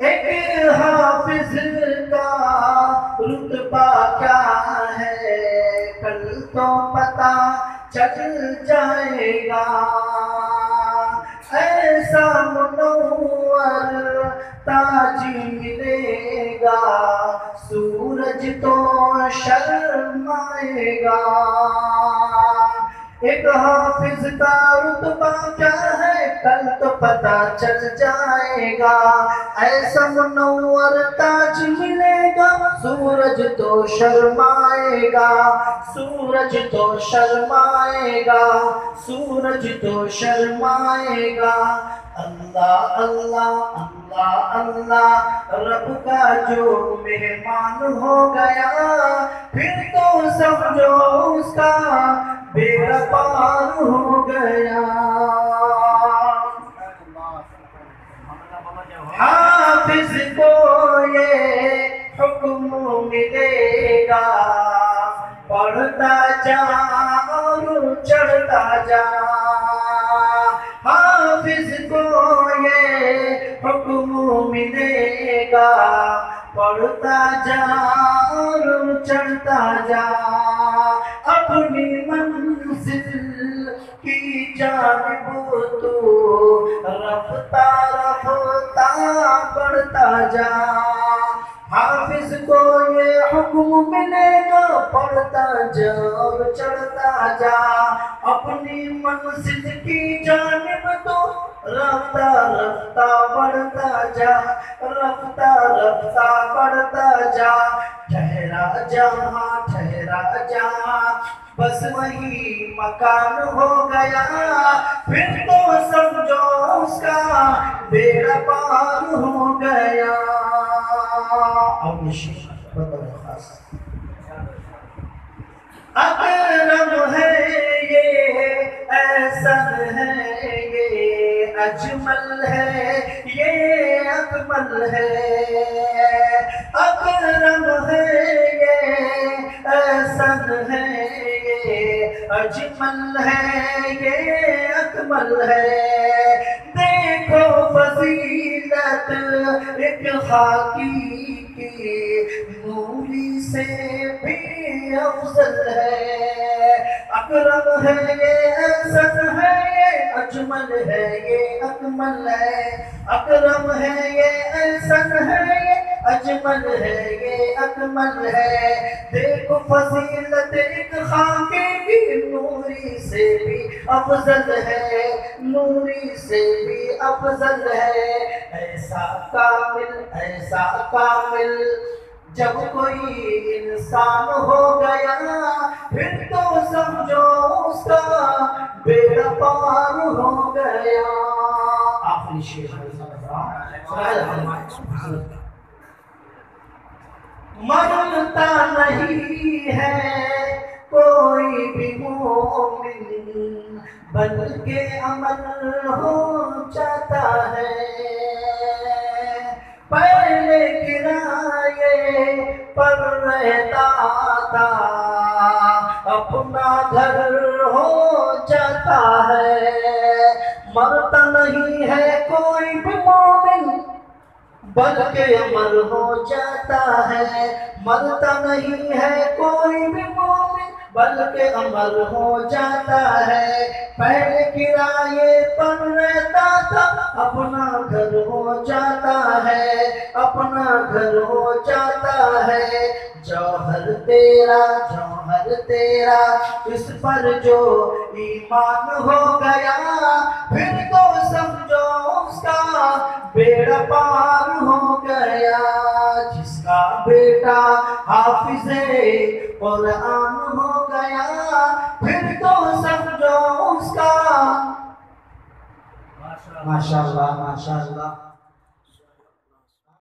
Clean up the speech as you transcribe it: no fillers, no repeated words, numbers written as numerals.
एक हाफिज का रुतबा क्या है, कल तो पता चल जाएगा। ऐसा मुनव्वर ताज मिलेगा, सूरज तो शर्माएगा। एक हाफिज का रुतबा क्या है, कल तो पता चल जाएगा। ऐसा मुनव्वर ताज मिलेगा, सूरज तो शर्माएगा। सूरज तो शर्माएगा, सूरज तो शर्माएगा। अल्लाह अल्लाह अल्लाह अल्लाह, रब का जो मेहमान हो गया, फिर तो समझो उसका बेड़ा पार हो गया। हाफिज को ये हुक्म मिलेगा, पढ़ता जा और चढ़ता जा। हाफिज को ये हुक्म मिलेगा, पढ़ता जा और चढ़ता जा। अपनी मंजिल की जानिब तू रफ्ता रफ्ता बढ़ता जा। हाफिज को ये हुक्म मिलेगा, पढ़ता जा और चढ़ता जा। अपनी मंजिल की जानिब तो रफ्ता रफ्ता बढ़ता जा, रफ्ता रफ्ता बढ़ता जा। ठहरा जहाँ ठहरा जा, बस वही मकान हो गया, फिर तो समझो उसका बेड़ा पार हो गया। अब अकरम है ये, एहसन है ये, अजमल है ये, अकमल है। अकरम है ये, एहसन है ये, अजमल है ये, अकमल है। देखो फजीलत एक खाकी की, नूरी से भी अफजल है। अकरम है ये, एहसन है ये, अजमल है ये, अकमल है। अकरम है ये, एहसन है ये, अजमल है ये, अकमल है। देखो फजीलत एक खाकी की, नूरी से भी अफजल है, नूरी से भी अफजल है। ऐसा कामिल जब कोई इंसान हो गया, फिर तो समझो उसका बेड़ा पार हो गया। आखिरी शेर मरता नहीं है कोई भी मोमिन, बल्कि अमल हो जाता है। पहले किराए पर रहता था, अपना घर हो जाता है। मरता नहीं है कोई भी मोमिन, बल्कि अमर हो जाता है। मरता नहीं है कोई भी मोमिन, बल्कि अमर हो जाता है। पहले किराए पर रहता था, अपना घर हो जाता है, अपना घर हो जाता है। जौहर तेरा इस पर जो ईमान हो गया, फिर तो समझो उसका बेड़ा पार हो गया। जिसका बेटा हाफिज़े कुरान हो गया, फिर तो समझो उसका। माशाअल्लाह माशाअल्लाह।